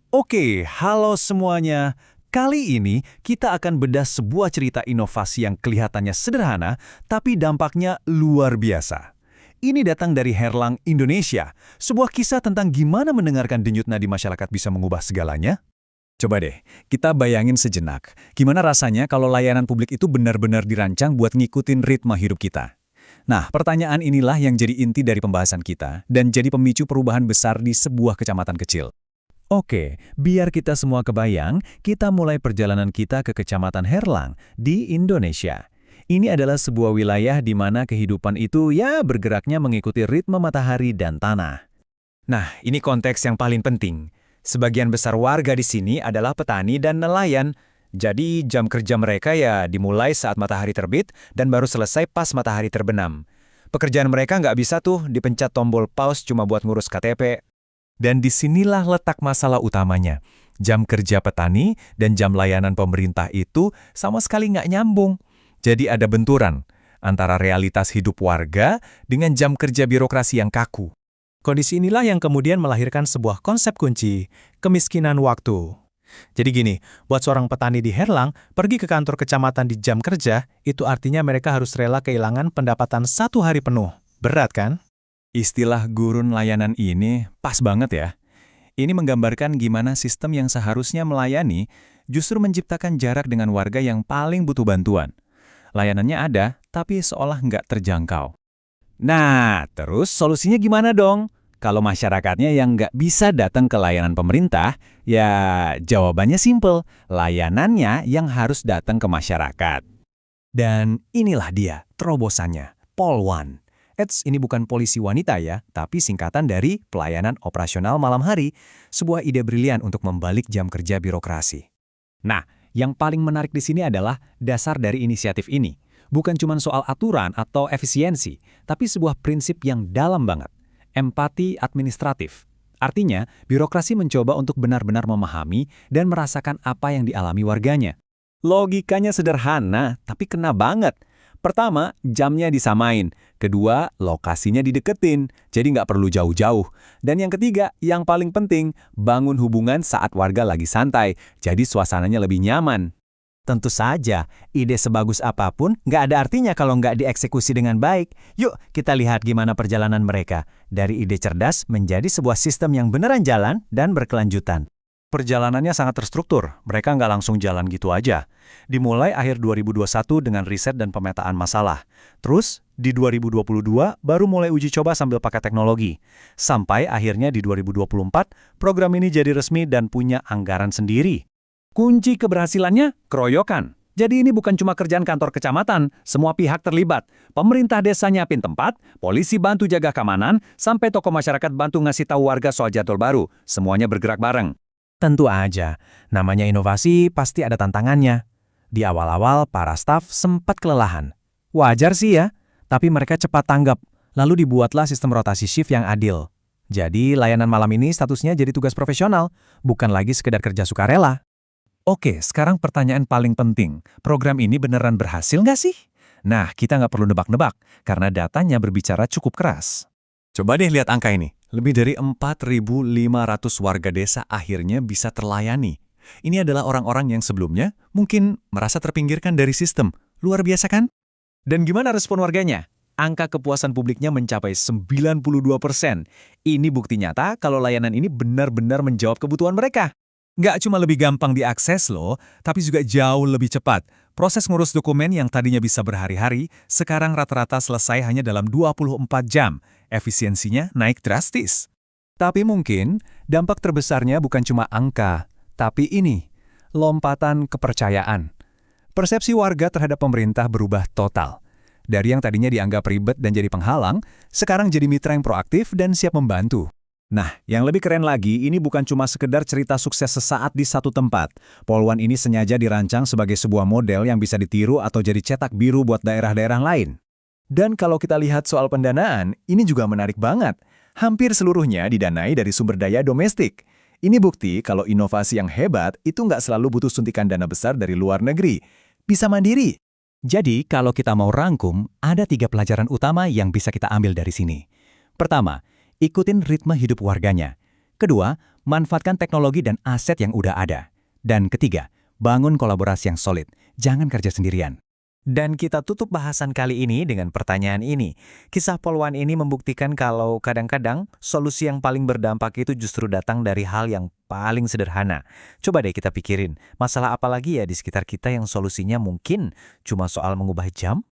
Oke, halo semuanya. Kali ini kita akan bedah sebuah cerita inovasi yang kelihatannya sederhana, tapi dampaknya luar biasa. Ini datang dari Herlang, Indonesia. Sebuah kisah tentang gimana mendengarkan denyut nadi masyarakat bisa mengubah segalanya. Coba deh, kita bayangin sejenak. Gimana rasanya kalau layanan publik itu benar-benar dirancang buat ngikutin ritme hidup kita? Nah, pertanyaan inilah yang jadi inti dari pembahasan kita dan jadi pemicu perubahan besar di sebuah kecamatan kecil. Oke, biar kita semua kebayang, kita mulai perjalanan kita ke Kecamatan Herlang di Indonesia. Ini adalah sebuah wilayah di mana kehidupan itu ya bergeraknya mengikuti ritme matahari dan tanah. Nah, ini konteks yang paling penting. Sebagian besar warga di sini adalah petani dan nelayan. Jadi jam kerja mereka ya dimulai saat matahari terbit dan baru selesai pas matahari terbenam. Pekerjaan mereka nggak bisa tuh dipencet tombol pause cuma buat ngurus KTP. Dan disinilah letak masalah utamanya. Jam kerja petani dan jam layanan pemerintah itu sama sekali nggak nyambung. Jadi ada benturan antara realitas hidup warga dengan jam kerja birokrasi yang kaku. Kondisi inilah yang kemudian melahirkan sebuah konsep kunci, kemiskinan waktu. Jadi gini, buat seorang petani di Herlang, pergi ke kantor kecamatan di jam kerja, itu artinya mereka harus rela kehilangan pendapatan 1 hari penuh. Berat kan? Istilah gurun layanan ini pas banget ya. Ini menggambarkan gimana sistem yang seharusnya melayani justru menciptakan jarak dengan warga yang paling butuh bantuan. Layanannya ada, tapi seolah nggak terjangkau. Nah, terus solusinya gimana dong? Kalau masyarakatnya yang nggak bisa datang ke layanan pemerintah, ya jawabannya simple. Layanannya yang harus datang ke masyarakat. Dan inilah dia, terobosannya, Polwan. Ini bukan polisi wanita ya, tapi singkatan dari Pelayanan Operasional Malam Hari, sebuah ide brilian untuk membalik jam kerja birokrasi. Nah, yang paling menarik di sini adalah dasar dari inisiatif ini. Bukan cuma soal aturan atau efisiensi, tapi sebuah prinsip yang dalam banget. Empati administratif. Artinya, birokrasi mencoba untuk benar-benar memahami dan merasakan apa yang dialami warganya. Logikanya sederhana, tapi kena banget. Pertama, jamnya disamain. Kedua, lokasinya dideketin, jadi nggak perlu jauh-jauh. Dan yang ketiga, yang paling penting, bangun hubungan saat warga lagi santai, jadi suasananya lebih nyaman. Tentu saja, ide sebagus apapun nggak ada artinya kalau nggak dieksekusi dengan baik. Yuk, kita lihat gimana perjalanan mereka. Dari ide cerdas menjadi sebuah sistem yang beneran jalan dan berkelanjutan. Perjalanannya sangat terstruktur, mereka nggak langsung jalan gitu aja. Dimulai akhir 2021 dengan riset dan pemetaan masalah. Terus, di 2022 baru mulai uji coba sambil pakai teknologi. Sampai akhirnya di 2024, program ini jadi resmi dan punya anggaran sendiri. Kunci keberhasilannya, keroyokan. Jadi ini bukan cuma kerjaan kantor kecamatan, semua pihak terlibat. Pemerintah desa nyiapin tempat, polisi bantu jaga keamanan, sampai tokoh masyarakat bantu ngasih tahu warga soal jadwal baru. Semuanya bergerak bareng. Tentu aja, namanya inovasi pasti ada tantangannya. Di awal-awal, para staf sempat kelelahan. Wajar sih ya, tapi mereka cepat tanggap. Lalu dibuatlah sistem rotasi shift yang adil. Jadi, layanan malam ini statusnya jadi tugas profesional, bukan lagi sekedar kerja sukarela. Oke, sekarang pertanyaan paling penting. Program ini beneran berhasil nggak sih? Nah, kita nggak perlu nebak-nebak, karena datanya berbicara cukup keras. Coba deh lihat angka ini. Lebih dari 4.500 warga desa akhirnya bisa terlayani. Ini adalah orang-orang yang sebelumnya mungkin merasa terpinggirkan dari sistem. Luar biasa kan? Dan gimana respon warganya? Angka kepuasan publiknya mencapai 92%. Ini bukti nyata kalau layanan ini benar-benar menjawab kebutuhan mereka. Nggak cuma lebih gampang diakses loh, tapi juga jauh lebih cepat. Proses ngurus dokumen yang tadinya bisa berhari-hari, sekarang rata-rata selesai hanya dalam 24 jam. Efisiensinya naik drastis. Tapi mungkin dampak terbesarnya bukan cuma angka, tapi ini, lompatan kepercayaan. Persepsi warga terhadap pemerintah berubah total. Dari yang tadinya dianggap ribet dan jadi penghalang, sekarang jadi mitra yang proaktif dan siap membantu. Nah, yang lebih keren lagi, ini bukan cuma sekedar cerita sukses sesaat di satu tempat. Polwan ini sengaja dirancang sebagai sebuah model yang bisa ditiru atau jadi cetak biru buat daerah-daerah lain. Dan kalau kita lihat soal pendanaan, ini juga menarik banget. Hampir seluruhnya didanai dari sumber daya domestik. Ini bukti kalau inovasi yang hebat itu nggak selalu butuh suntikan dana besar dari luar negeri. Bisa mandiri. Jadi, kalau kita mau rangkum, ada 3 pelajaran utama yang bisa kita ambil dari sini. Pertama, ikutin ritme hidup warganya. Kedua, manfaatkan teknologi dan aset yang udah ada. Dan ketiga, bangun kolaborasi yang solid. Jangan kerja sendirian. Dan kita tutup bahasan kali ini dengan pertanyaan ini. Kisah Polwan ini membuktikan kalau kadang-kadang solusi yang paling berdampak itu justru datang dari hal yang paling sederhana. Coba deh kita pikirin, masalah apa lagi ya di sekitar kita yang solusinya mungkin cuma soal mengubah jam?